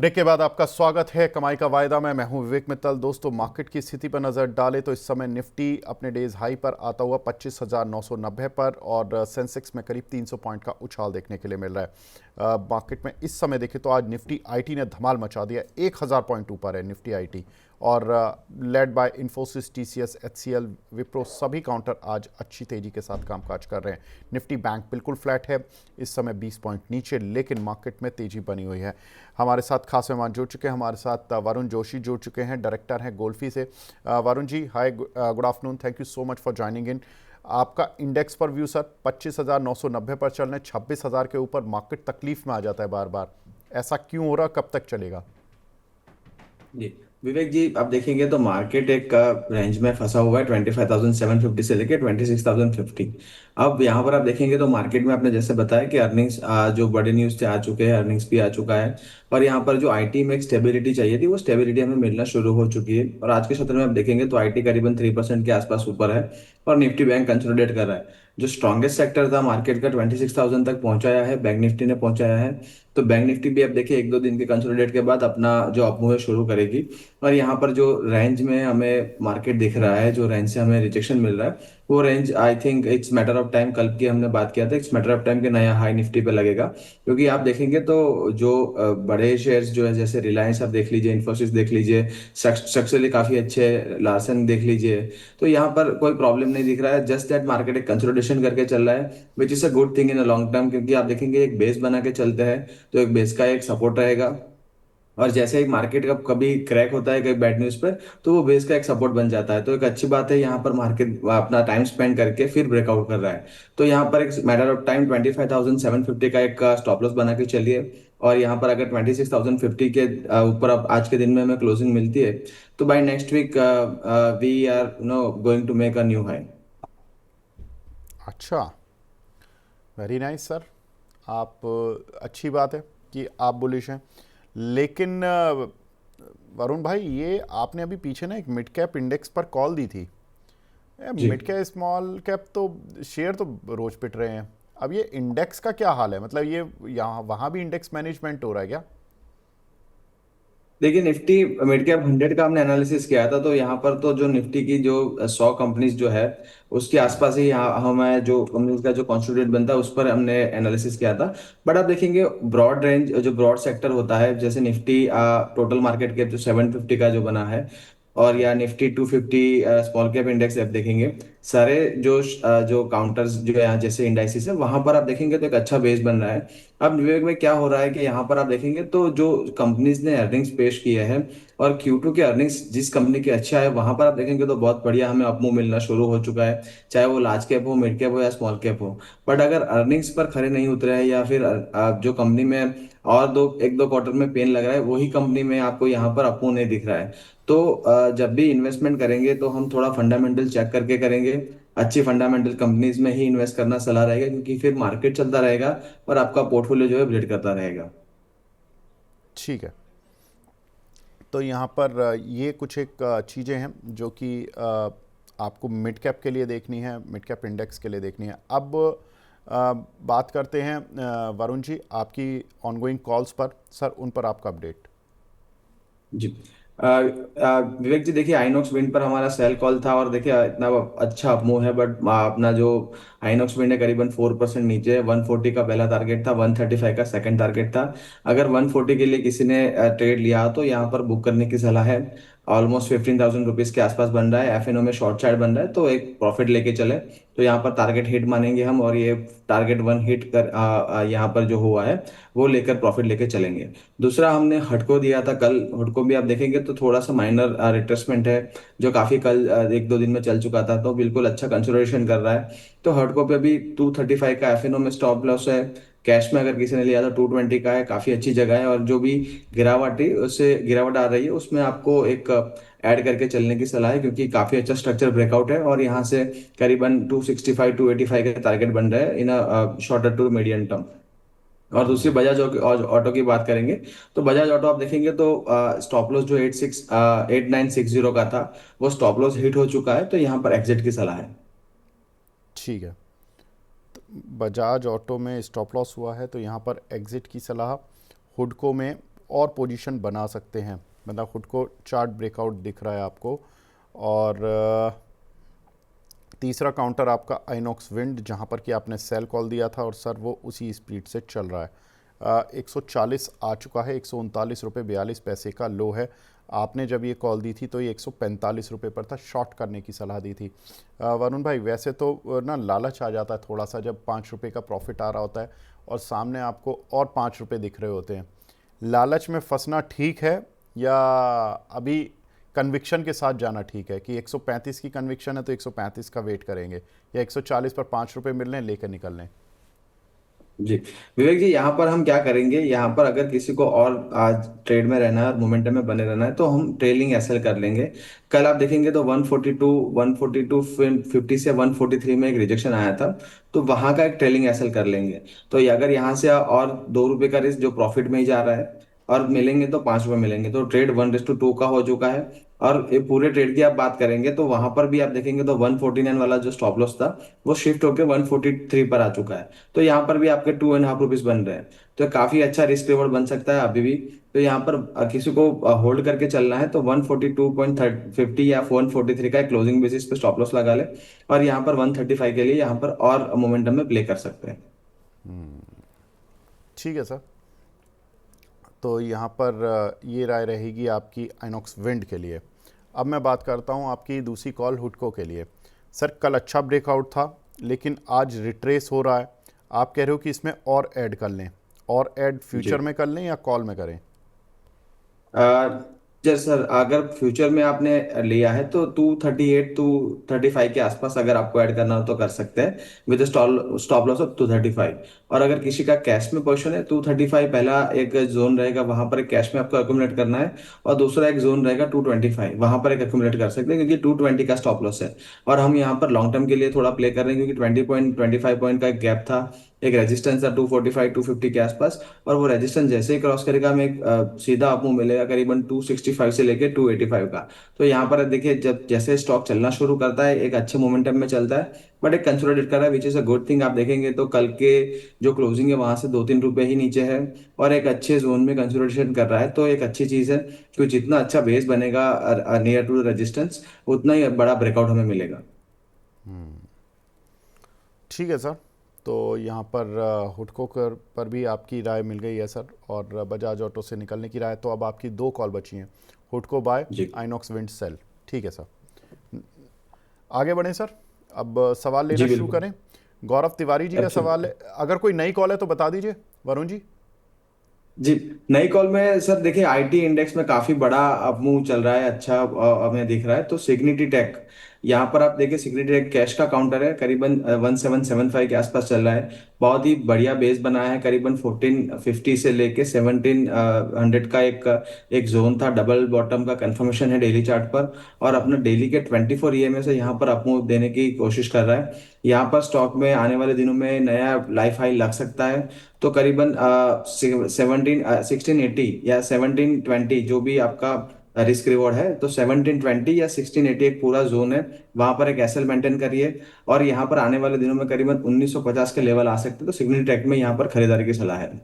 Break के बाद आपका स्वागत है कमाई का वायदा में। मैं हूं विवेक मित्तल। दोस्तों, मार्केट की स्थिति पर नजर डालें तो इस समय निफ्टी अपने डेज हाई पर आता हुआ 25,990 पर और सेंसेक्स में करीब 300 पॉइंट का उछाल देखने के लिए मिल रहा है। मार्केट में इस समय देखें तो आज निफ्टी आईटी ने धमाल मचा दिया। 1,000 पॉइंट ऊपर है निफ्टी आईटी और led by Infosys, TCS, HCL, Wipro सभी काउंटर आज अच्छी तेजी के साथ कामकाज कर रहे हैं। निफ्टी बैंक बिल्कुल फ्लैट है इस समय 20 पॉइंट नीचे, लेकिन मार्केट में तेजी बनी हुई है। हमारे साथ खास मेहमान जुड़ चुके हैं। हमारे साथ वरुण जोशी जुड़ चुके हैं, डायरेक्टर हैं गोल्फी से। Varun ji, hi, good afternoon, thank you so much for joining in. आपका इंडेक्स पर व्यू सर, 25,990 पर चल रहे हैं। 26,000 के ऊपर मार्केट तकलीफ में आ जाता है बार बार। ऐसा क्यों हो रहा, कब तक चलेगा? जी विवेक जी, आप देखेंगे तो मार्केट एक रेंज में फंसा हुआ है 25,750 से लेके 26,050। अब यहाँ पर आप देखेंगे तो मार्केट में आपने जैसे बताया कि अर्निंग्स जो बड़े न्यूज थे आ चुके हैं, अर्निंग्स भी आ चुका है। और यहाँ पर जो आईटी में एक स्टेबिलिटी चाहिए थी वो स्टेबिलिटी हमें मिलना शुरू हो चुकी है। और आज के सत्र में आप देखेंगे तो आईटी करीबन 3% के आसपास ऊपर है और निफ्टी बैंक कंसोलिडेट कर रहा है। जो स्ट्रॉन्गेस्ट सेक्टर था मार्केट का 26,000 तक पहुंचाया है, बैंक निफ्टी ने पहुंचाया है। तो बैंक निफ्टी भी अब देखिए एक दो दिन के कंसोलिडेट के बाद अपना जो अपमूव है शुरू करेगी। और यहाँ पर जो रेंज में हमें मार्केट दिख रहा है, जो रेंज से हमें रिजेक्शन मिल रहा है, वो range I think it's matter of time. कल की हमने बात किया था, इट्स मैटर ऑफ टाइम के नया हाई निफ्टी पे लगेगा। क्योंकि आप देखेंगे तो जो बड़े शेयर्स जो है, जैसे रिलायंस आप देख लीजिए, इन्फोसिस देख लीजिए, स्ट्रक्चरली काफी अच्छे, लार्सन देख लीजिए। तो यहाँ पर कोई प्रॉब्लम नहीं दिख रहा है। जस्ट दैट मार्केट एक कंसोलिडेशन करके चल रहा है, विच is a good thing in a long term. क्योंकि आप देखेंगे एक बेस बना के चलते हैं तो एक बेस का एक सपोर्ट रहेगा। और जैसे ही मार्केट का कभी क्रैक होता है कभी बैड न्यूज पर, तो वो बेस का एक सपोर्ट बन जाता है। तो एक अच्छी बात है, यहाँ पर मार्केट अपना टाइम स्पेंड करके फिर ब्रेकआउट कर रहा है। तो यहाँ पर एक मैटर ऑफ टाइम 25,750 का एक स्टॉप लॉस बना के चलिए। और यहाँ पर अगर 26,050 के ऊपर अब आज के दिन में हमें क्लोजिंग मिलती है, तो by next week we are going to make a new high. अच्छा, वेरी नाइस सर। आप अच्छी बात है कि आप बुलिश हैं, लेकिन वरुण भाई, ये आपने अभी पीछे ना एक मिड कैप इंडेक्स पर कॉल दी थी। जी मिड कैप स्मॉल कैप तो शेयर तो रोज पिट रहे हैं। अब ये इंडेक्स का क्या हाल है? मतलब ये यहाँ वहाँ भी इंडेक्स मैनेजमेंट हो रहा है क्या? देखिए, निफ्टी मिड कैप 100 का हमने एनालिसिस किया था। तो यहाँ पर तो जो निफ्टी की जो 100 कंपनीज जो है, उसके आसपास ही यहाँ हमें जो कंपनीज का जो कॉन्स्टिट्यूट बनता है उस पर हमने एनालिसिस किया था। बट आप देखेंगे ब्रॉड रेंज, जो ब्रॉड सेक्टर होता है, जैसे निफ्टी टोटल मार्केट कैप जो 750 का जो बना है, और या निफ्टी 250 स्मॉल कैप इंडेक्स आप देखेंगे, सारे जो काउंटर्स जो यहाँ जैसे इंडाइसिस है, वहां पर आप देखेंगे तो एक अच्छा बेस बन रहा है। अब विवेक में क्या हो रहा है कि यहाँ पर आप देखेंगे तो जो कंपनीज ने अर्निंग्स पेश किए हैं, और Q2 के अर्निंग्स जिस कंपनी के अच्छा है वहां पर आप देखेंगे तो बहुत बढ़िया हमें अपमूव मिलना शुरू हो चुका है। चाहे वो लार्ज कैप हो, मिड कैप हो या स्मॉल कैप हो। बट अगर अर्निंग्स पर खरे नहीं उतरे हैं, या फिर जो कंपनी में और एक दो क्वार्टर में पेन लग रहा है, वही कंपनी में आपको यहाँ पर अपमूव नहीं दिख रहा है। तो जब भी इन्वेस्टमेंट करेंगे तो हम थोड़ा फंडामेंटल चेक करके करेंगे। अच्छी फंडामेंटल कंपनीज में ही इन्वेस्ट करना सलाह रहेगा, क्योंकि फिर मार्केट चलता रहेगा और आपका पोर्टफोलियो जो है बिल्ड करता रहेगा। ठीक है। तो यहाँ पर ये कुछ एक चीज़ें हैं जो कि आपको मिड कैप के लिए देखनी है, मिड कैप इंडेक्स के लिए देखनी है। अब बात करते हैं वरुण जी आपकी ऑनगोइंग कॉल्स पर। सर, उन पर आपका अपडेट। जी विवेक जी, देखिए आइनॉक्स विंड पर हमारा सेल कॉल था, और देखिए इतना अच्छा अपमूव है। बट अपना जो आइनॉक्स विंड है करीबन 4% नीचे है। 140 का पहला टारगेट था, 135 का सेकंड टारगेट था। अगर 140 के लिए किसी ने ट्रेड लिया तो यहाँ पर बुक करने की सलाह है। ऑलमोस्ट 15,000 रुपीज के आसपास बन रहा है, एफएनओ में शॉर्ट साइड बन रहा है, तो एक प्रॉफिट लेके चले। तो यहाँ पर टारगेट हिट मानेंगे हम, और ये टारगेट वन हिट कर यहाँ पर जो हुआ है वो लेकर प्रॉफिट लेके चलेंगे। दूसरा हमने हटको दिया था कल। हटको भी आप देखेंगे तो थोड़ा सा माइनर रिट्रेसमेंट है, जो काफी कल एक दो दिन में चल चुका था, तो बिल्कुल अच्छा कंसोलिडेशन कर रहा है। तो हटको पे भी 235 का एफएनओ में स्टॉप लॉस है। कैश में अगर किसी ने लिया तो 220 का है, काफी अच्छी जगह है। और जो भी गिरावट है उससे गिरावट आ रही है, उसमें आपको एक ऐड करके चलने की सलाह है, क्योंकि काफी अच्छा स्ट्रक्चर ब्रेकआउट है। और यहाँ से करीबन 265 285 का टारगेट बन रहा है इन शॉर्टर टू मीडियम टर्म। और दूसरी बजाज ऑटो की बात करेंगे, तो बजाज ऑटो आप देखेंगे तो स्टॉप लॉस जो 8960 का था, वो स्टॉप लॉस हिट हो चुका है। तो यहाँ पर एग्जिट की सलाह है। ठीक है। बजाज ऑटो में स्टॉप लॉस हुआ है तो यहाँ पर एग्जिट की सलाह। हुडको में और पोजीशन बना सकते हैं। मतलब खुद को चार्ट ब्रेकआउट दिख रहा है आपको। और तीसरा काउंटर आपका आइनॉक्स विंड, जहां पर कि आपने सेल कॉल दिया था और सर वो उसी स्पीड से चल रहा है। 140 आ चुका है, 139 रुपये 42 पैसे का लो है। आपने जब ये कॉल दी थी तो ये 145 रुपये पर था, शॉर्ट करने की सलाह दी थी। वरुण भाई, वैसे तो ना लालच आ जाता है थोड़ा सा जब 5 रुपये का प्रॉफिट आ रहा होता है और सामने आपको और 5 रुपये दिख रहे होते हैं। लालच में फंसना ठीक है या अभी कन्विक्शन के साथ जाना ठीक है कि 135 की कन्विक्शन है तो 135 का वेट करेंगे, या 140 पर 5 रुपये मिल रहे हैं लेकर निकल लें? जी विवेक जी, यहाँ पर हम क्या करेंगे, यहाँ पर अगर किसी को और आज ट्रेड में रहना है और मोमेंटम में बने रहना है तो हम ट्रेलिंग एसएल कर लेंगे। कल आप देखेंगे तो 142 से 143 में एक रिजेक्शन आया था, तो वहां का एक ट्रेलिंग एसएल कर लेंगे। तो ये अगर यहाँ से और 2 रुपए का रिस्क जो प्रॉफिट में ही जा रहा है और मिलेंगे तो 5 रुपए मिलेंगे, तो ट्रेड 1:2 का हो चुका है। और ये पूरे ट्रेड की आप बात करेंगे तो वहां पर भी आप देखेंगे तो 149 वाला जो स्टॉप लॉस था वो शिफ्ट होकर 143 पर आ चुका है। तो यहाँ पर भी आपके 2.5 रुपीज बन रहे हैं। तो काफी अच्छा रिस्क रिवॉर्ड बन सकता है अभी भी। तो यहाँ पर किसी को होल्ड करके चलना है तो 142.50 या 143 का क्लोजिंग बेसिस पे स्टॉप लॉस लगा ले, और यहाँ पर 135 के लिए यहाँ पर और मोमेंटम में प्ले कर सकते हैं। ठीक है सर। तो यहाँ पर ये राय रहेगी आपकी आइनॉक्स विंड के लिए। अब मैं बात करता हूँ आपकी दूसरी कॉल हुडको के लिए। सर कल अच्छा ब्रेकआउट था लेकिन आज रिट्रेस हो रहा है। आप कह रहे हो कि इसमें और ऐड कर लें, और ऐड जी फ्यूचर में कर लें या कॉल में करें? जी सर, अगर फ्यूचर में आपने लिया है तो 238 235 के आसपास अगर आपको ऐड करना हो तो कर सकते हैं विद स्टॉप लॉस ऑफ 235। और अगर किसी का कैश में पोजीशन है, 235 पहला एक जोन रहेगा, वहां पर एक कैश में आपको अक्यूमुलेट करना है। और दूसरा एक जोन रहेगा 225, वहां पर एक अक्यूमुलेट कर सकते हैं क्योंकि 220 का स्टॉप लॉस है। और हम यहाँ पर लॉन्ग टर्म के लिए थोड़ा प्ले कर रहे हैं क्योंकि 20.25 पॉइंट का एक गैप था, एक रेजिस्टेंस था 245 250 के आसपास। और वो रेजिस्टेंस जैसे ही क्रॉस करेगा हमें एक सीधा अप मूव मिलेगा करीबन 265 से लेके 285 का। तो यहाँ पर देखिए, जब जैसे स्टॉक चलना शुरू करता है एक अच्छे मोमेंटम में चलता है, बट एक कंसोलिडेट कर रहा है, विच इज अ गुड थिंग। आप देखेंगे तो कल के जो क्लोजिंग है वहां से 2-3 रुपए ही नीचे है और एक अच्छे जोन में कंसोलिडेशन कर रहा है, तो एक अच्छी चीज है क्योंकि जितना अच्छा बेस बनेगा नियर टू रेजिस्टेंस, उतना ही बड़ा ब्रेकआउट हमें मिलेगा। ठीक है सर। तो यहाँ पर हुडको पर भी आपकी राय मिल गई है सर, और बजाज ऑटो से निकलने की राय। तो अब आपकी दो कॉल बची हैं, हुडको बाय, जी आइनॉक्स विंड सेल। ठीक है सर, आगे बढ़ें सर। अब सवाल जी लेना शुरू बिल्कुल। करें। गौरव तिवारी जी का सवाल है, अगर कोई नई कॉल है तो बता दीजिए वरुण जी। जी, नई कॉल में सर देखिए आईटी इंडेक्स में काफी बड़ा अप मूव चल रहा है, अच्छा हमें दिख रहा है। तो सिग्निटी टेक, यहाँ पर आप देखिए सिग्निटी टेक कैश का काउंटर है, करीबन 1775 के आसपास चल रहा है। बहुत ही बढ़िया बेस बनाया है, करीबन 1450 से लेके 1700 का एक एक जोन था, डबल बॉटम का कंफर्मेशन है डेली चार्ट पर। और अपना डेली के 24 ईएमए से यहाँ पर अप मूव देने की कोशिश कर रहा है। यहाँ पर स्टॉक में आने वाले दिनों में नया लाइफ हाई लग सकता है। तो करीबन 1680 या 1720 जो भी आपका रिस्क रिवॉर्ड है, तो 1720 या 1680 एक पूरा जोन है, वहां पर एक एसएल मेंटेन करिए। और यहाँ पर आने वाले दिनों में करीबन 1950 के लेवल आ सकते हैं, तो सिग्निटी टेक में यहाँ पर खरीदारी की सलाह है।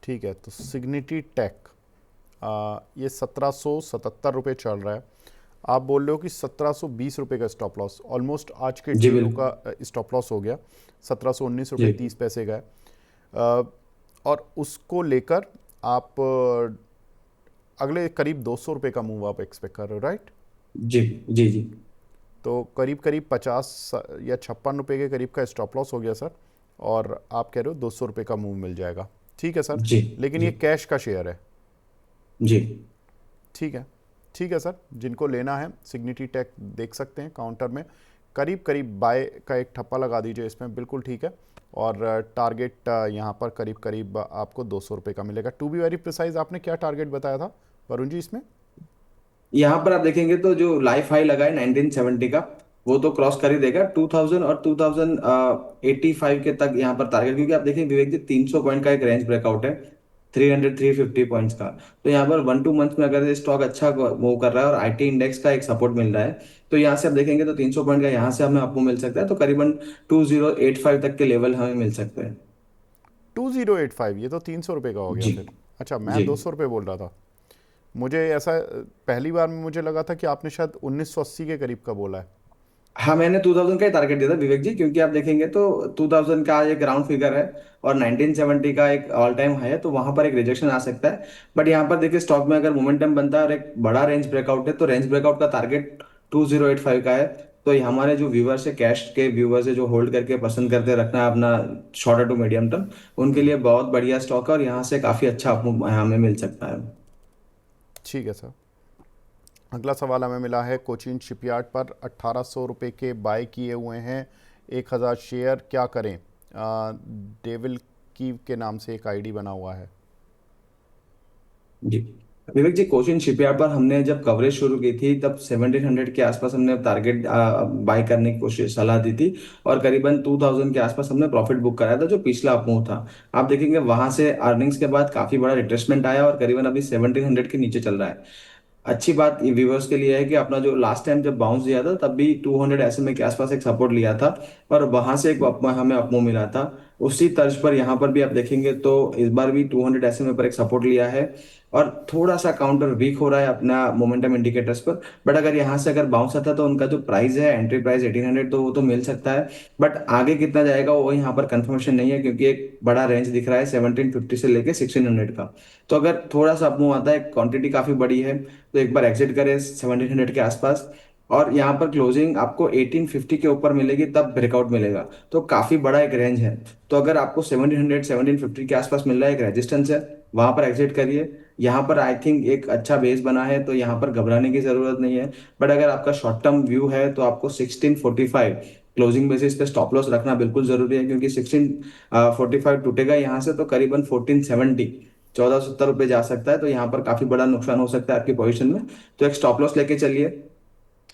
ठीक है, तो सिग्निटी टेक ये 1777 रुपये चल रहा है। आप बोल रहे हो कि 1720 रुपये का स्टॉप लॉस, ऑलमोस्ट आज के जी डे लो बिल्कुल। का स्टॉप लॉस हो गया। 1719 रुपये 30 पैसे का है। और उसको लेकर आप अगले करीब 200 रुपये का मूव आप एक्सपेक्ट कर रहे हो, राइट? जी जी जी तो करीब करीब 50 या 56 रुपये के करीब का स्टॉप लॉस हो गया सर, और आप कह रहे हो 200 रुपये का मूव मिल जाएगा। ठीक है सर, जी लेकिन जी ये कैश का शेयर है। जी ठीक है, ठीक है सर। जिनको लेना है सिग्निटी टेक देख सकते हैं काउंटर में, करीब करीब बाय का एक ठप्पा लगा दीजिए इसमें, बिल्कुल ठीक है। और टारगेट यहाँ पर करीब करीब आपको 200 रुपये का मिलेगा। टू बी वेरी प्रिसाइज, आपने क्या टारगेट बताया था वरुण जी इसमें? यहाँ पर आप देखेंगे तो जो लाइफ हाई लगा है 1970 का, वो तो क्रॉस कर ही देगा। 2000 और 2085 के तक यहाँ पर टारगेट, क्योंकि आप देखें विवेक जी 300 पॉइंट का एक रेंज ब्रेकआउट है, 300 350 पॉइंट्स का। तो यहाँ पर 1-2 मंथ में अगर ये स्टॉक अच्छा मूव कर रहा है और आईटी इंडेक्स का एक सपोर्ट मिल रहा है, तो यहाँ से आप देखेंगे तो 300 पॉइंट का यहाँ से हमें आपको मिल सकता है, तो करीबन 2085 तक के लेवल हमें मिल सकते हैं। 2085, ये तो 300 रुपये का हो गया जी फिर। अच्छा, मैं जी 200 रुपये बोल रहा था। मुझे ऐसा पहली बार में मुझे लगा था कि आपने शायद 1980 के करीब का बोला है। हाँ, मैंने 2000 का ही टारगेट दिया था विवेक जी, क्योंकि आप देखेंगे तो 2000 का एक राउंड फिगर है और 1970 का एक ऑल टाइम हाई है, तो वहां पर एक रिजेक्शन आ सकता है। बट यहाँ पर देखिए, स्टॉक में अगर मोमेंटम बनता है और एक बड़ा रेंज ब्रेकआउट है, तो रेंज ब्रेकआउट का टारगेट 2085 का है। तो ये हमारे जो व्यूवर्स है, कैश के व्यूवर्स है, जो होल्ड करके पसंद करते रखना है अपना शॉर्टर टू मीडियम टर्म, उनके लिए बहुत बढ़िया स्टॉक है और यहाँ से काफी अच्छा हमें मिल सकता है। ठीक है सर। अगला सवाल हमें मिला है, कोचीन शिपयार्ड पर 1800 रुपये के बाय किए हुए हैं 1000 शेयर, क्या करें? डेविल कीव के नाम से एक आईडी बना हुआ है। जी विवेक जी, कोचिन शिपयार्ड पर हमने जब कवरेज शुरू की थी तब 1700 के आसपास हमने टारगेट बाय करने की कोशिश सलाह दी थी, और करीबन 2000 के आसपास हमने प्रॉफिट बुक कराया था, जो पिछला अपमूव था। आप देखेंगे वहां से अर्निंग्स के बाद काफी बड़ा रिट्रेसमेंट आया और करीबन अभी 1700 के नीचे चल रहा है। अच्छी बात व्यूवर्स के लिए है कि अपना जो लास्ट टाइम जब बाउंस दिया था तब भी 200 SMA के आसपास एक सपोर्ट लिया था, और वहां से एक हमें अपमूव मिला था। उसी तर्ज पर यहाँ पर भी आप देखेंगे तो इस बार भी 200 SMA पर एक सपोर्ट लिया है, और थोड़ा सा काउंटर वीक हो रहा है अपना मोमेंटम इंडिकेटर्स पर। बट अगर यहाँ से अगर बाउंस आता है तो उनका जो प्राइस है, एंट्री प्राइस 1800, तो वो तो मिल सकता है। बट आगे कितना जाएगा वो यहाँ पर कंफर्मेशन नहीं है, क्योंकि एक बड़ा रेंज दिख रहा है 1750 से लेके 1600 का। तो अगर थोड़ा सा अपमूव आता है, क्वांटिटी काफी बड़ी है, तो एक बार एग्जिट करें 1700 के आसपास। और यहाँ पर क्लोजिंग आपको 1850 के ऊपर मिलेगी, तब ब्रेकआउट मिलेगा। तो काफी बड़ा एक रेंज है। तो अगर आपको 1700 1750 के आसपास मिल रहा है, एक रेजिस्टेंस है, वहां पर एग्जिट करिए। यहाँ पर आई थिंक एक अच्छा बेस बना है, तो यहाँ पर घबराने की जरूरत नहीं है। बट अगर आपका शॉर्ट टर्म व्यू है तो आपको 1645 क्लोजिंग बेसिस पे स्टॉप लॉस रखना बिल्कुल जरूरी है, क्योंकि 1645 टूटेगा यहाँ से तो करीबन 1470, 1470 रुपये जा सकता है। तो यहाँ पर काफी बड़ा नुकसान हो सकता है आपकी पोजीशन में। तो एक स्टॉप लॉस लेके चलिए,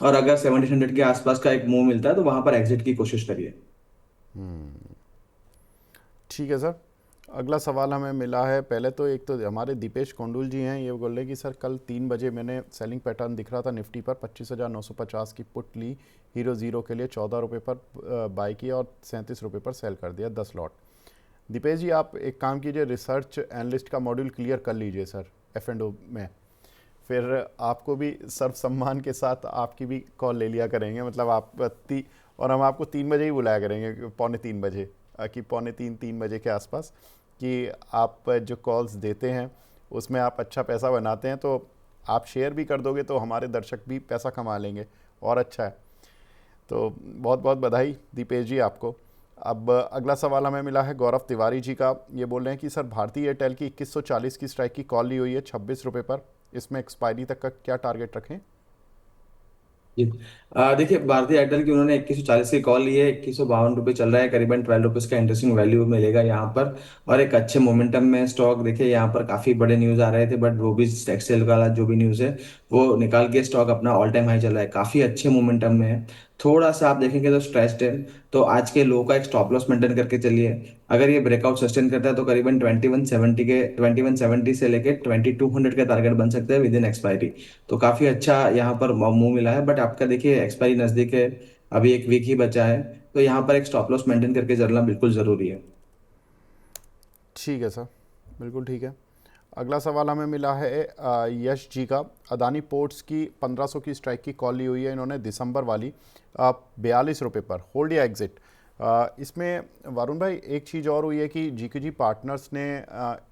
और अगर 1700 के आसपास का एक मूव मिलता है तो वहां पर एग्जिट की कोशिश करिए। ठीक है सर। अगला सवाल हमें मिला है, पहले तो एक तो हमारे दीपेश कोंडुल जी हैं, ये बोल रहे कि सर कल 3 बजे मैंने सेलिंग पैटर्न दिख रहा था निफ्टी पर, 25,950 की पुट ली हीरो ज़ीरो के लिए, 14 रुपये पर बाई किया और 37 रुपये पर सेल कर दिया 10 लॉट। दीपेश जी, आप एक काम कीजिए, रिसर्च एनालिस्ट का मॉड्यूल क्लियर कर लीजिए सर F&O में, फिर आपको भी सर्व सम्मान के साथ आपकी भी कॉल ले लिया करेंगे, मतलब और हम आपको 3 बजे ही बुलाया करेंगे, पौने 3 बजे, कि पौने 3 बजे के आसपास, कि आप जो कॉल्स देते हैं उसमें आप अच्छा पैसा बनाते हैं, तो आप शेयर भी कर दोगे तो हमारे दर्शक भी पैसा कमा लेंगे, और अच्छा है। तो बहुत बहुत बधाई दीपेश जी आपको। अब अगला सवाल हमें मिला है गौरव तिवारी जी का, ये बोल रहे हैं कि सर भारतीय एयरटेल की 2140 की स्ट्राइक की कॉल ली हुई है 26 रुपये पर, इसमें एक्सपायरी तक का क्या टारगेट रखें? जी देखिए, भारतीय एयरटेल की उन्होंने 2140 की कॉल ली है, 2152 रुपये चल रहा है, करीबन 12 रुपीज का इंटरेस्टिंग वैल्यू मिलेगा यहाँ पर। और एक अच्छे मोमेंटम में स्टॉक, देखिए यहाँ पर काफी बड़े न्यूज आ रहे थे, बट वो भी टेक्सटाइल वाला जो भी न्यूज है वो निकाल के स्टॉक अपना ऑल टाइम हाई चल रहा है, काफी अच्छे मोमेंटम में है। थोड़ा सा आप देखेंगे तो स्ट्रेस्ड है, तो आज के लो का एक स्टॉप लॉस मेंटेन करके चलिए। अगर ये ब्रेकआउट सस्टेन करता है तो करीबन 2170 से लेके 2200 का टारगेट बन सकता है विद इन एक्सपायरी। तो काफी अच्छा यहाँ पर मुंह मिला है, बट आपका देखिए एक्सपायरी नजदीक है, अभी एक वीक ही बचा है। तो यहाँ पर एक स्टॉप लॉस मेंटेन करके चलना बिल्कुल जरूरी है। ठीक है सर, बिल्कुल ठीक है। अगला सवाल हमें मिला है यश जी का, अदानी पोर्ट्स की 1500 की स्ट्राइक की कॉल ली हुई है इन्होंने दिसंबर वाली, 42 रुपये पर, होल्ड या एग्जिट? इसमें वरुण भाई एक चीज़ और हुई है कि जीकेजी पार्टनर्स ने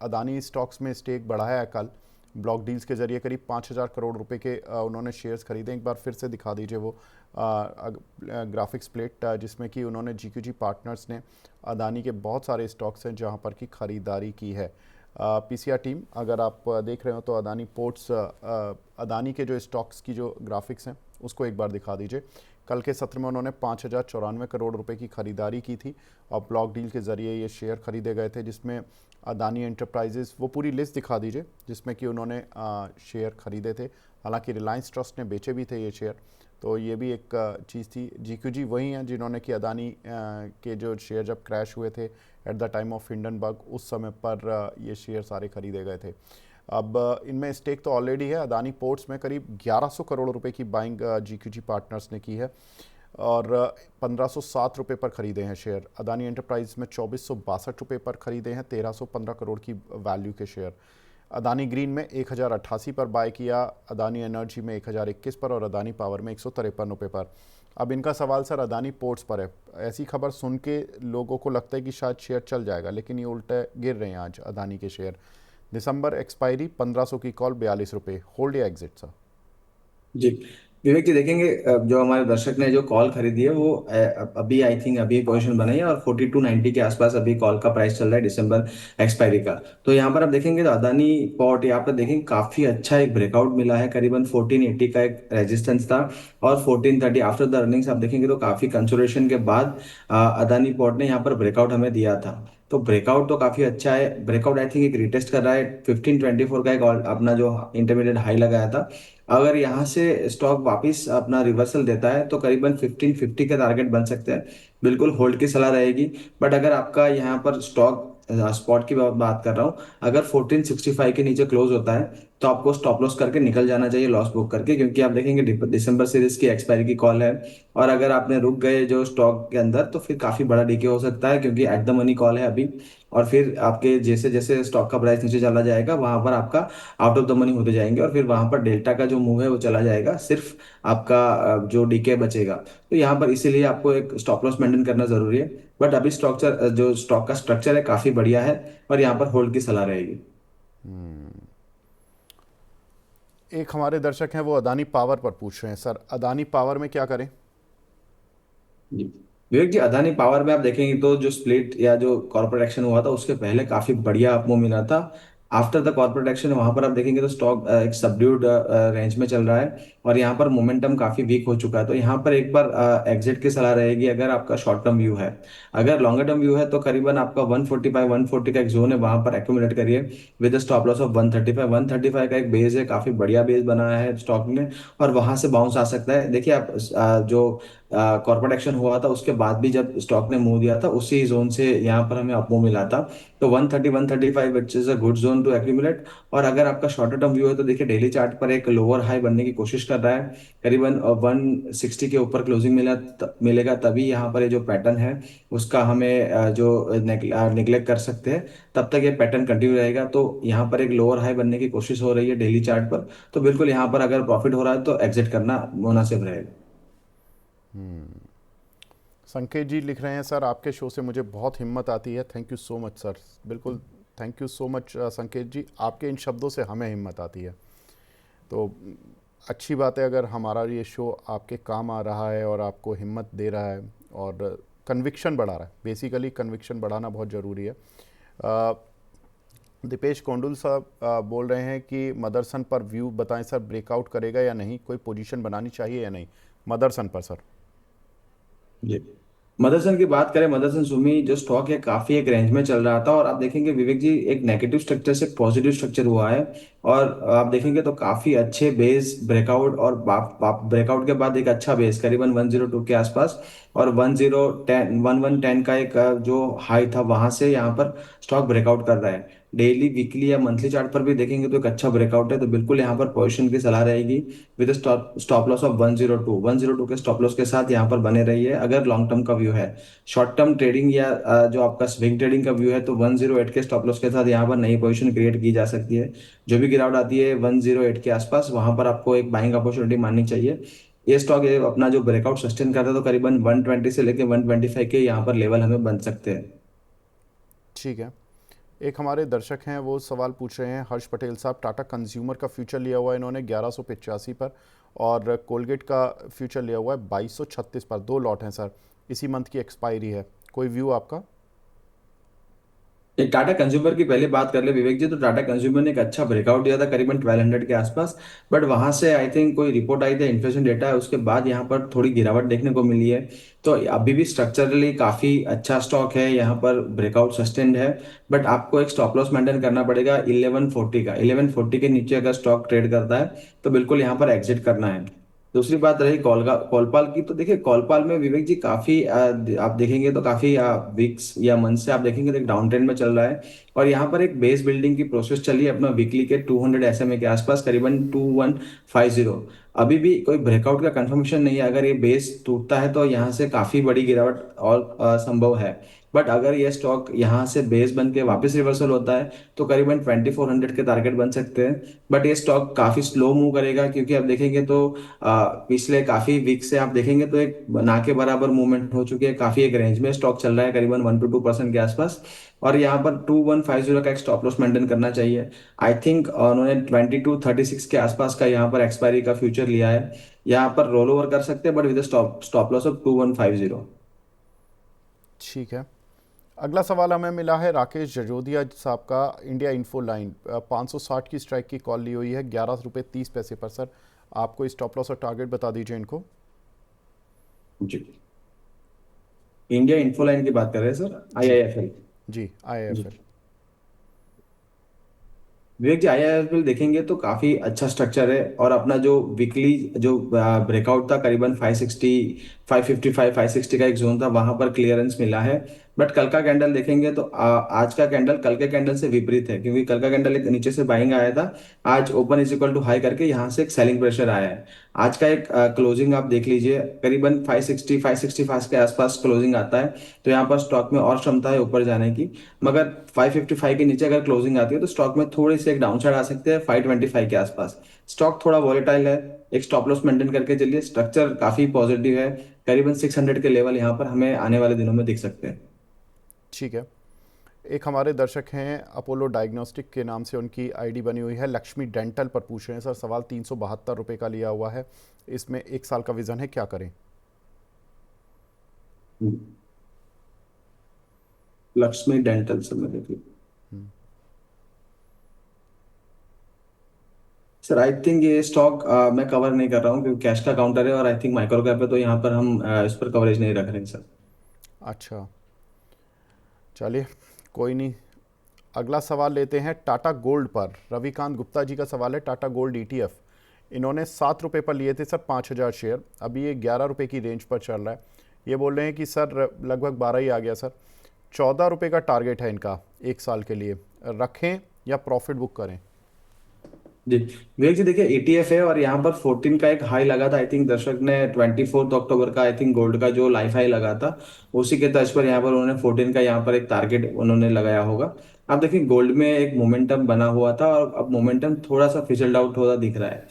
अदानी स्टॉक्स में स्टेक बढ़ाया है कल, ब्लॉक डील्स के जरिए करीब 5,000 करोड़ रुपए के उन्होंने शेयर्स खरीदे। एक बार फिर से दिखा दीजिए वो ग्राफिक्स प्लेट, जिसमें कि उन्होंने जीकेजी पार्टनर्स ने अदानी के बहुत सारे स्टॉक्स हैं जहां पर की खरीदारी की है। पीसीआर टीम, अगर आप देख रहे हो तो अदानी पोर्ट्स, अदानी के जो स्टॉक्स की जो ग्राफिक्स हैं उसको एक बार दिखा दीजिए। कल के सत्र में उन्होंने 5,094 करोड़ रुपए की खरीदारी की थी और ब्लॉक डील के ज़रिए ये शेयर खरीदे गए थे, जिसमें अदानी एंटरप्राइजेस, वो पूरी लिस्ट दिखा दीजिए जिसमें कि उन्होंने शेयर खरीदे थे। हालांकि रिलायंस ट्रस्ट ने बेचे भी थे ये शेयर, तो ये भी एक चीज़ थी। जीक्यूजी वही हैं जिन्होंने कि अदानी के जो शेयर जब क्रैश हुए थे at the time of Hindenburg, उस समय पर ये शेयर सारे खरीदे गए थे। अब इनमें स्टेक तो ऑलरेडी है, अदानी पोर्ट्स में करीब 1100 करोड़ रुपए की बाइंग जीक्यूजी पार्टनर्स ने की है और 1507 रुपये पर खरीदे हैं शेयर। अदानी एंटरप्राइज में 2462 रुपये पर खरीदे हैं 1315 करोड़ की वैल्यू के शेयर। अदानी ग्रीन में 1088 पर बाय किया, अदानी एनर्जी में 1021 पर और अदानी पावर में 153 रुपये पर। अब इनका सवाल सर अदानी पोर्ट्स पर है। ऐसी खबर सुन के लोगों को लगता है कि शायद शेयर चल जाएगा, लेकिन ये उल्टे गिर रहे हैं आज अदानी के शेयर। दिसंबर एक्सपायरी 1500 की कॉल 42 रुपये, होल्ड या एग्जिट सर? जी, विवेक जी देखेंगे, जो हमारे दर्शक ने जो कॉल खरीदी है वो अभी आई थिंक अभी पोजीशन बनाई है और 4290 के आसपास अभी कॉल का प्राइस चल रहा है दिसंबर एक्सपायरी का। तो यहाँ पर आप देखेंगे तो अदानी पॉट यहाँ पर देखेंगे काफी अच्छा एक ब्रेकआउट मिला है, करीबन 1480 का एक रेजिस्टेंस था और 1430 आफ्टर द अर्निंग्स आप देखेंगे तो काफी कंसोलिडेशन के बाद अदानी पॉट ने यहाँ पर ब्रेकआउट हमें दिया था। तो ब्रेकआउट तो काफी अच्छा है, ब्रेकआउट आई थिंक एक रिटेस्ट कर रहा है 1524 का एक अपना जो इंटरमीडिएट हाई लगाया था। अगर यहाँ से स्टॉक वापस अपना रिवर्सल देता है तो करीबन 1550 का टारगेट बन सकते हैं, बिल्कुल होल्ड की सलाह रहेगी। बट अगर आपका यहाँ पर स्टॉक स्पॉट की बात कर रहा हूँ, अगर 1465 के नीचे क्लोज होता है तो आपको स्टॉप लॉस करके निकल जाना चाहिए लॉस बुक करके, क्योंकि आप देखेंगे दिसंबर सीरीज की एक्सपायरी की कॉल है और अगर आपने रुक गए जो स्टॉक के अंदर तो फिर काफी बड़ा डीके हो सकता है, क्योंकि एट द मनी कॉल है अभी। और फिर आपके जैसे जैसे स्टॉक का प्राइस नीचे चला जाएगा वहां पर आपका आउट ऑफ द मनी होते जाएंगे और फिर वहां पर डेल्टा का जो मूव है वो चला जाएगा, सिर्फ आपका जो डीके बचेगा। तो यहाँ पर इसीलिए आपको एक स्टॉप लॉस मेंटेन करना जरूरी है। बट अभी स्ट्रक्चर जो स्टॉक का स्ट्रक्चर है काफी बढ़िया है और यहाँ पर होल्ड की सलाह रहेगी। एक हमारे दर्शक हैं वो अदानी पावर पर पूछ रहे हैं सर, अदानी पावर में क्या करें? जी, विवेक जी अदानी पावर में आप देखेंगे तो जो स्प्लिट या जो कॉर्पोरेट एक्शन हुआ था उसके पहले काफी बढ़िया अपमूव मिला था। आफ्टर द कॉर्पोरेट एक्शन वहां पर आप देखेंगे तो स्टॉक एक सबड्यूड रेंज में चल रहा है और यहाँ पर मोमेंटम काफी वीक हो चुका है। तो यहाँ पर एक बार एग्जिट की सलाह रहेगी अगर आपका शॉर्ट टर्म व्यू है। अगर लॉन्गर टर्म व्यू है तो करीबन आपका 145 140 का एक जोन है, वहां पर एक्यूमुलेट करिए विद स्टॉप लॉस ऑफ 135। 135 का एक बेस है, काफी बढ़िया बेस बनाया है स्टॉक ने और वहां से बाउंस आ सकता है। देखिए आप जो कॉर्पोरेट एक्शन हुआ था उसके बाद भी जब स्टॉक ने मूव दिया था उसी जोन से यहाँ पर हमें अपमूव मिला था। तो 130 135 which is a good zone to accumulate. और अगर आपका शॉर्टर टर्म व्यू है तो देखिए डेली चार्ट पर एक लोअर हाई बनने की कोशिश कर रहा है, करीबन 160 के ऊपर क्लोजिंग मिलेगा तभी यहाँ पर ये जो पैटर्न है उसका हमें जो निगलेक्ट कर सकते हैं। तब तक ये पैटर्न कंटिन्यू रहेगा। तो यहाँ पर एक लोअर हाई बनने की कोशिश हो रही है डेली चार्ट पर, तो बिल्कुल यहाँ पर अगर प्रॉफिट हो रहा है तो एग्जिट करना मुनासिब रहेगा। संकेत जी लिख रहे हैं सर आपके शो से मुझे बहुत हिम्मत आती है, thank you so much sir. बिल्कुल, थैंक यू सो मच संकेत जी, आपके इन शब्दों से हमें हिम्मत आती है। तो अच्छी बात है अगर हमारा ये शो आपके काम आ रहा है और आपको हिम्मत दे रहा है और कन्विक्शन बढ़ा रहा है। बेसिकली कन्विक्शन बढ़ाना बहुत ज़रूरी है। दीपेश कोंडुल साहब बोल रहे हैं कि मदरसन पर व्यू बताएं सर, ब्रेकआउट करेगा या नहीं, कोई पोजीशन बनानी चाहिए या नहीं मदरसन पर सर? जी, मदरसन की बात करें, मदरसन सुमी जो स्टॉक है काफी एक रेंज में चल रहा था और आप देखेंगे विवेक जी एक नेगेटिव स्ट्रक्चर से पॉजिटिव स्ट्रक्चर हुआ है और आप देखेंगे तो काफी अच्छे बेस ब्रेकआउट और ब्रेकआउट के बाद एक अच्छा बेस करीबन 102 के आसपास और 1010 1110 का एक जो हाई था वहां से यहाँ पर स्टॉक ब्रेकआउट कर रहा है। डेली वीकली या मंथली चार्ट पर भी देखेंगे तो एक अच्छा ब्रेकआउट है, तो बिल्कुल यहाँ पर पोजीशन की सलाह रहेगी विद स्टॉप लॉस ऑफ 102 के स्टॉप लॉस के साथ यहाँ पर बने रहिए अगर लॉन्ग टर्म का व्यू है। शॉर्ट टर्म ट्रेडिंग या जो आपका स्विंग ट्रेडिंग का व्यू है तो 108 के स्टॉप लॉस के साथ यहाँ पर नई पोजीशन क्रिएट की जा सकती है। जो भी गिरावट आती है 108 के आसपास वहां पर आपको एक बाइंग अपॉर्चुनिटी माननी चाहिए। ये स्टॉक ये अपना जो ब्रेकआउट सस्टेन करता है तो करीबन 120 से लेकर 125 के यहाँ पर लेवल हमें बन सकते हैं। ठीक है। एक हमारे दर्शक हैं वो सवाल पूछ रहे हैं, हर्ष पटेल साहब, टाटा कंज्यूमर का फ्यूचर लिया हुआ है इन्होंने 1185 पर और कोलगेट का फ्यूचर लिया हुआ है 2236 पर। 2 लॉट हैं सर, इसी मंथ की एक्सपायरी है, कोई व्यू आपका? एक टाटा कंज्यूमर की पहले बात कर ले विवेक जी, तो टाटा कंज्यूमर ने एक अच्छा ब्रेकआउट दिया था करीबन 1200 के आसपास। बट वहां से आई थिंक कोई रिपोर्ट आई थी, इन्फ्लेशन डेटा है, उसके बाद यहाँ पर थोड़ी गिरावट देखने को मिली है। तो अभी भी स्ट्रक्चरली काफी अच्छा स्टॉक है, यहाँ पर ब्रेकआउट सस्टेन्ड है। बट आपको एक स्टॉप लॉस मेंटेन करना पड़ेगा 1140 का। 1140 के नीचे अगर स्टॉक ट्रेड करता है तो बिल्कुल यहाँ पर एग्जिट करना है। दूसरी बात रही कॉलपाल की, तो देखिए कॉलपाल में विवेक जी काफी आप देखेंगे तो काफी वीक्स या मंथ से आप देखेंगे तो एक डाउन ट्रेंड में चल रहा है और यहाँ पर एक बेस बिल्डिंग की प्रोसेस चली है अपना वीकली के 200 SMA के आसपास करीबन 2150। अभी भी कोई ब्रेकआउट का कंफर्मेशन नहीं है। अगर ये बेस टूटता है तो यहाँ से काफी बड़ी गिरावट और संभव है। बट अगर ये स्टॉक यहाँ से बेस बन के वापस रिवर्सल होता है तो करीबन 2400 के टारगेट बन सकते हैं। बट ये स्टॉक काफी स्लो मूव करेगा, क्योंकि आप देखेंगे तो पिछले काफी वीक से आप देखेंगे तो एक ना के बराबर मूवमेंट हो चुकी है। काफी एक रेंज में स्टॉक चल रहा है, करीबन 1 to 2% के आसपास। और यहाँ पर 2150 का एक स्टॉप लॉस मेंटेन करना चाहिए। आई थिंक उन्होंने 2236 के आसपास का यहाँ पर एक्सपायरी का फ्यूचर लिया है। यहाँ पर रोल ओवर कर सकते हैं, but with stop stop loss of 2150। ठीक है। अगला सवाल हमें मिला है राकेश जजोदिया साहब का, इंडिया इन्फो लाइन 560 की स्ट्राइक की कॉल ली हुई है 11 रुपये 30 पैसे पर। सर आपको स्टॉप लॉस और टारगेट बता दीजिए इनको। जी, इंडिया इन्फोलाइन की बात कर रहे हैं सर, जी IIFL। जी, जी, IIFL। विवेक जी, IIFL देखेंगे तो काफी अच्छा स्ट्रक्चर है, और अपना जो वीकली जो ब्रेकआउट था करीबन 560, 555, 560 का एक जोन था, वहां पर क्लियरेंस मिला है। बट कल का कैंडल देखेंगे तो आज का कैंडल कल के कैंडल से विपरीत है, क्योंकि कल का कैंडल एक नीचे से बाइंग आया था। आज open is equal to high करके यहाँ से एक सेलिंग प्रेशर आया है। आज का एक क्लोजिंग आप देख लीजिए, करीबन 560, 565 के आसपास क्लोजिंग आता है। तो यहाँ पर स्टॉक में और क्षमता है ऊपर जाने की। मगर 555 के नीचे अगर क्लोजिंग आती है तो स्टॉक में थोड़ी सी एक डाउनसाइड आ सकते हैं 525 के आसपास। स्टॉक थोड़ा वॉलेटाइल है, एक स्टॉप लॉस मेंटेन करके चलिए। स्ट्रक्चर काफी पॉजिटिव है, करीबन 600 के लेवल यहाँ पर हमें आने वाले दिनों में दिख सकते हैं। ठीक है। एक हमारे दर्शक हैं अपोलो डायग्नोस्टिक के नाम से उनकी आईडी बनी हुई है, लक्ष्मी डेंटल पर पूछ रहे हैं। सर सवाल 372 रुपये का लिया हुआ है, इसमें 1 साल का विजन है, क्या करें? लक्ष्मी डेंटल से मैं देखिए सर, आई थिंक ये स्टॉक मैं कवर नहीं कर रहा हूँ, क्योंकि कैश का काउंटर है और आई थिंक माइक्रो कैप है, तो यहाँ पर हम इस पर कवरेज नहीं रख रहे हैं सर। अच्छा, चलिए कोई नहीं। अगला सवाल लेते हैं टाटा गोल्ड पर। रविकांत गुप्ता जी का सवाल है, टाटा गोल्ड ETF इन्होंने 7 रुपये पर लिए थे सर 5,000 शेयर, अभी ये 11 रुपये की रेंज पर चल रहा है। ये बोल रहे हैं कि सर लगभग 12 ही आ गया सर, 14 रुपये का टारगेट है इनका 1 साल के लिए, रखें या प्रॉफिट बुक करें? जी, विवेक जी देखिए, ETF है और यहाँ पर 14 का एक हाई लगा था। आई थिंक दर्शक ने 24 अक्टूबर का आई थिंक गोल्ड का जो लाइफ हाई लगा था, उसी के तर्ज पर यहाँ पर उन्होंने 14 का यहाँ पर एक टारगेट उन्होंने लगाया होगा। आप देखिए गोल्ड में एक मोमेंटम बना हुआ था और अब मोमेंटम थोड़ा सा फिसल्ड आउट होता दिख रहा है।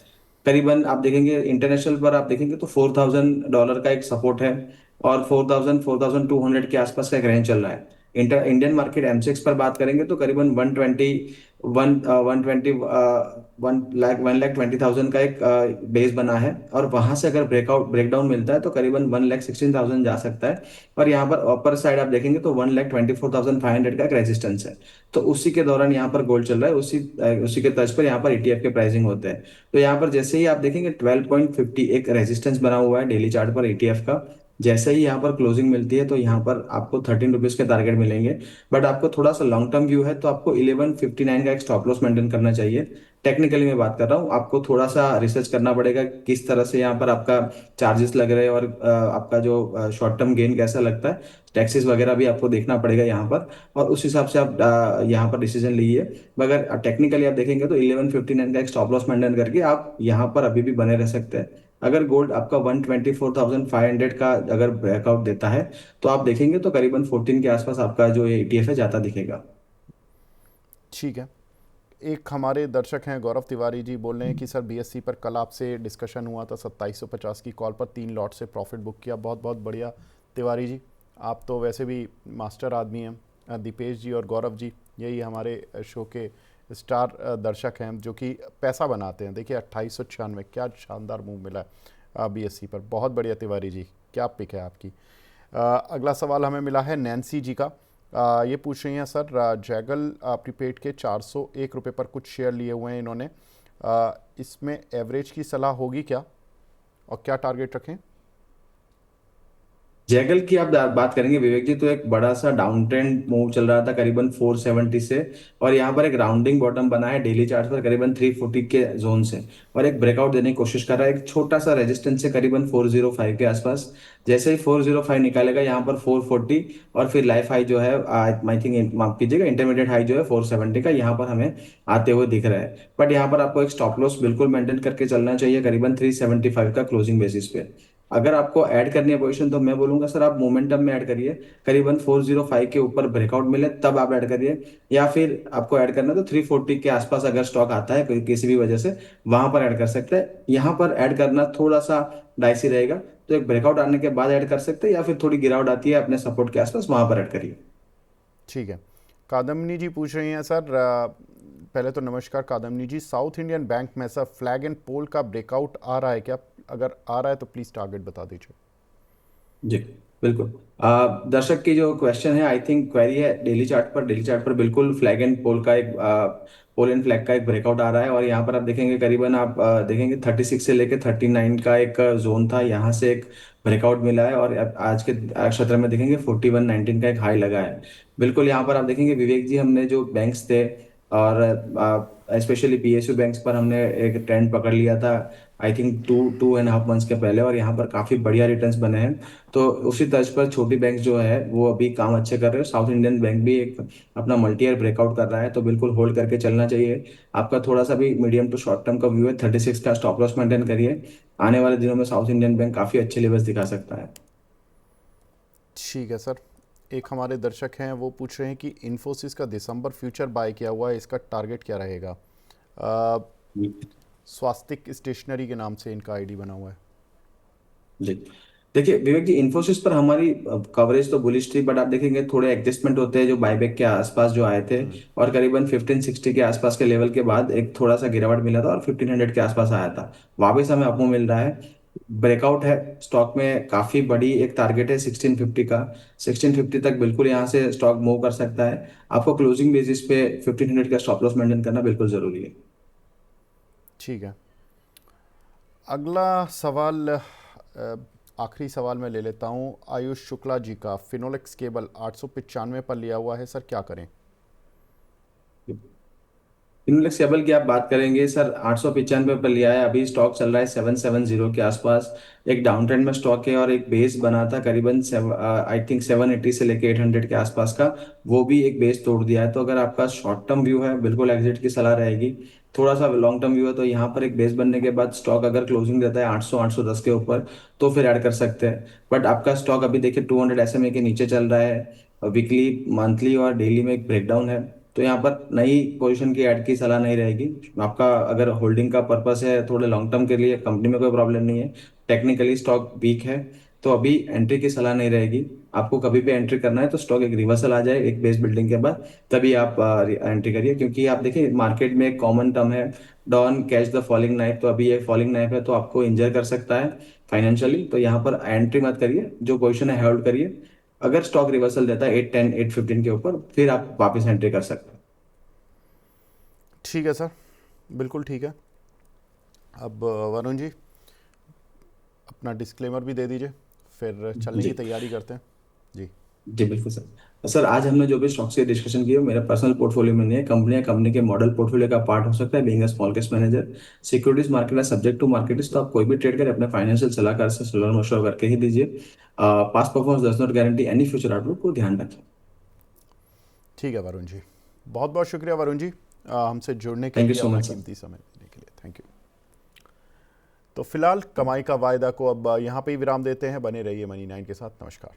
करीबन आप देखेंगे इंटरनेशनल पर आप देखेंगे तो $4,000 का एक सपोर्ट है, और 4,000, 4,200 के आसपास का एक रेंज चल रहा है। इंडियन मार्केट MCX पर बात करेंगे तो करीबन 1,20,000 का एक बेस बना है, और वहां से अगर ब्रेकडाउन मिलता है तो करीबन 1,16,000 जा सकता है। और यहाँ पर अपर साइड आप देखेंगे तो 1,24,500 का एक रेजिस्टेंस है। तो उसी के दौरान यहाँ पर गोल्ड चल रहा है, उसी के तर्ज पर यहाँ पर ETF के प्राइसिंग होते हैं। तो यहाँ पर जैसे ही आप देखेंगे 12.50 एक रेजिस्टेंस बना हुआ है डेली चार्ट पर ETF का। जैसे ही यहाँ पर क्लोजिंग मिलती है तो यहाँ पर आपको 13 रुपीज के टारगेट मिलेंगे। बट आपको थोड़ा सा लॉन्ग टर्म व्यू है तो आपको 1159 का एक स्टॉप लॉस मेंटेन करना चाहिए। टेक्निकली मैं बात कर रहा हूँ, आपको थोड़ा सा रिसर्च करना पड़ेगा किस तरह से यहाँ पर आपका चार्जेस लग रहे हैं, और आपका जो शॉर्ट टर्म गेन कैसा लगता है, टैक्सेस वगैरह भी आपको देखना पड़ेगा यहाँ पर। और उस हिसाब से आप यहाँ पर डिसीजन लीजिए। मगर टेक्निकली आप देखेंगे तो 1159 का एक स्टॉप लॉस मेंटेन करके आप यहाँ पर अभी भी बने रह सकते हैं। अगर गोल्ड आपका 124,500 का अगर ब्रेकआउट देता है तो आप देखेंगे तो करीबन 14 के आसपास आपका जो ये ETF है जाता दिखेगा। ठीक है। एक हमारे दर्शक हैं गौरव तिवारी जी, बोल रहे हैं कि सर BSC पर कल आपसे डिस्कशन हुआ था, 2750 की कॉल पर 3 लॉट से प्रॉफिट बुक किया। बहुत बहुत बढ़िया तिवारी जी, आप तो वैसे भी मास्टर आदमी हैं। दीपेश जी और गौरव जी यही हमारे शो के स्टार दर्शक हैं जो कि पैसा बनाते हैं। देखिए 2896, क्या शानदार मूव मिला है BSC पर। बहुत बढ़िया तिवारी जी, क्या पिक है आपकी। अगला सवाल हमें मिला है नैन्सी जी का। ये पूछ रही हैं सर जैगल प्रीपेड के 401 रुपये पर कुछ शेयर लिए हुए हैं इन्होंने, इसमें एवरेज की सलाह होगी क्या और क्या टारगेट रखें? जैगल की आप बात करेंगे विवेक जी, तो एक बड़ा सा डाउन ट्रेंड मूव चल रहा था करीबन 470 से, और यहाँ पर एक राउंडिंग बॉटम बना है डेली चार्ट पर करीबन 340 के जोन से, और एक ब्रेकआउट देने की कोशिश कर रहा है एक छोटा सा रेजिस्टेंस से करीबन 405 के आसपास। जैसे ही 405 निकालेगा यहाँ पर 440, और फिर लाइफ हाई जो है आई थिंक माफ कीजिएगा इंटरमीडिएट हाई जो है 470 का यहाँ पर हमें आते हुए दिख रहा है। बट यहाँ पर आपको एक स्टॉप लॉस बिल्कुल मेंटेन करके चलना चाहिए करीबन 375 का क्लोजिंग बेसिस पे। अगर आपको ऐड करनी है पोजीशन तो मैं बोलूंगा सर आप मोमेंटम में ऐड करिए, करीबन 405 के ऊपर ब्रेकआउट मिले तब आप ऐड करिए, या फिर आपको ऐड करना है तो 340 के आसपास अगर स्टॉक आता है किसी भी वजह से वहां पर ऐड कर सकते हैं। यहाँ पर ऐड करना थोड़ा सा डाइसी रहेगा, तो एक ब्रेकआउट आने के बाद ऐड कर सकते हैं, या फिर थोड़ी गिरावट आती है अपने सपोर्ट के आसपास वहां पर ऐड करिए। ठीक है। कादम्बनी जी पूछ रही हैं सर, पहले तो नमस्कार कादम्बनी जी, साउथ इंडियन बैंक में सर फ्लैग एंड पोल का ब्रेकआउट आ रहा है क्या? अगर आ रहा है तो प्लीज़ टारगेट बता दीजिए। जी बिल्कुल। दर्शक की जो क्वेश्चन है आई थिंक क्वेरी है डेली चार्ट पर, डेली चार्ट पर बिल्कुल फ्लैग एंड पोल का एक पोल एंड फ्लैग का एक ब्रेकआउट आ रहा है, और यहाँ पर आप देखेंगे करीबन आप देखेंगे 36 से लेके 39 का एक जोन था, यहाँ से एक ब्रेकआउट मिला है, और आज के सत्र में देखेंगे 4119 का एक हाई लगा है। बिल्कुल यहाँ पर आप देखेंगे विवेक जी, हमने जो बैंक्स थे और स्पेशली पीएसयू बैंक्स पर हमने एक ट्रेंड पकड़ लिया था आई थिंक 2.5 मंथ्स के पहले, और यहाँ पर काफी बढ़िया रिटर्न्स बने हैं। तो उसी तर्ज पर छोटी बैंक जो है वो अभी काम अच्छे कर रहे हैं। साउथ इंडियन बैंक भी एक अपना मल्टी ईयर ब्रेकआउट कर रहा है, तो बिल्कुल होल्ड करके चलना चाहिए। आपका थोड़ा सा भी मीडियम टू शॉर्ट टर्म का व्यू है, 36 का स्टॉप लॉस मेंटेन करिए। आने वाले दिनों में साउथ इंडियन बैंक काफी अच्छे लेवल्स दिखा सकता है। ठीक है सर। एक हमारे दर्शक हैं वो पूछ रहे हैं कि इन्फोसिस का दिसंबर फ्यूचर बाय किया हुआ है, इसका टारगेट क्या रहेगा? स्वास्तिक स्टेशनरी के नाम से इनका आईडी बना हुआ है। जी देखिए विवेक जी, इन्फोसिस पर हमारी कवरेज तो बुलिश थी, बट आप देखेंगे थोड़े एडजस्टमेंट होते हैं जो बायबैक के आसपास जो आए थे, और करीबन 1560 के आसपास के लेवल के बाद एक थोड़ा सा गिरावट मिला था और 1500 के आसपास आया था। वापस हमें अपमूव मिल रहा है, ब्रेकआउट है स्टॉक में, काफी बड़ी एक टारगेट है 1650 का। 1650 तक बिल्कुल यहाँ से स्टॉक मूव कर सकता है। आपको क्लोजिंग बेसिस पे 1500 का स्टॉप लॉस मेंटेन करना बिल्कुल जरूरी है। ठीक है। अगला सवाल, आखिरी सवाल मैं ले लेता हूँ आयुष शुक्ला जी का। फिनोलेक्स केबल 895 पर लिया हुआ है सर, क्या करें? इनलेक्स केबल की आप बात करेंगे सर, 895 पर लिया है, अभी स्टॉक चल रहा है 770 के आसपास। एक डाउन ट्रेंड में स्टॉक है, और एक बेस बना था करीबन आई थिंक 780 से लेके 800 के आसपास का, वो भी एक बेस तोड़ दिया है। तो अगर आपका शॉर्ट टर्म व्यू है बिल्कुल एग्जिट की सलाह रहेगी। थोड़ा सा लॉन्ग टर्म व्यू है तो यहाँ पर एक बेस बनने के बाद स्टॉक अगर क्लोजिंग देता है 800 810 के ऊपर तो फिर ऐड कर सकते हैं। बट आपका स्टॉक अभी देखिए 200 SMA के नीचे चल रहा है, वीकली मंथली और डेली में एक ब्रेकडाउन है, तो यहाँ पर नई पोजीशन की ऐड की सलाह नहीं रहेगी। आपका अगर होल्डिंग का पर्पस है थोड़े लॉन्ग टर्म के लिए, कंपनी में कोई प्रॉब्लम नहीं है, टेक्निकली स्टॉक वीक है, तो अभी एंट्री की सलाह नहीं रहेगी। आपको कभी भी एंट्री करना है तो स्टॉक एक रिवर्सल आ जाए एक बेस बिल्डिंग के बाद, तभी आप एंट्री करिए, क्योंकि आप देखिए मार्केट में एक कॉमन टर्म है, don't catch the falling knife, तो अभी ये फॉलिंग नाइफ है तो आपको इंजर कर सकता है फाइनेंशियली, तो यहाँ पर एंट्री मत करिए, जो पोजीशन है होल्ड करिए। अगर स्टॉक रिवर्सल देता है 810 815 के ऊपर फिर आप वापस एंट्री कर सकते हैं। ठीक है सर, बिल्कुल ठीक है। अब वरुण जी अपना डिस्क्लेमर भी दे दीजिए, फिर चलने की जी तैयारी करते हैं। जी। जी बिल्कुल सर। सर आज हमने जो भी स्टॉक्स की डिस्कशन की है मेरा पर्सनल पोर्टफोलियो में नहीं है, कंपनी के मॉडल पोर्टफोलियो का पार्ट हो सकता है, being a small cap manager. Securities market है सब्जेक्ट टू मार्केट, तो आप कोई भी ट्रेड करें अपने फाइनेंशियल सलाहकार से सलाह मशवरा करके ही दीजिए। Past performance does not guarantee any future outlook को ध्यान रखें। ठीक है वरुण जी, बहुत बहुत शुक्रिया वरुण जी, हमसे जुड़ने के थैंक यू लिए, सो अपना मच सर। कीमती समय देने के लिए थैंक यू। तो फिलहाल कमाई का वायदा को अब यहाँ पे ही विराम देते हैं। बने रहिए मनी 9 के साथ। नमस्कार।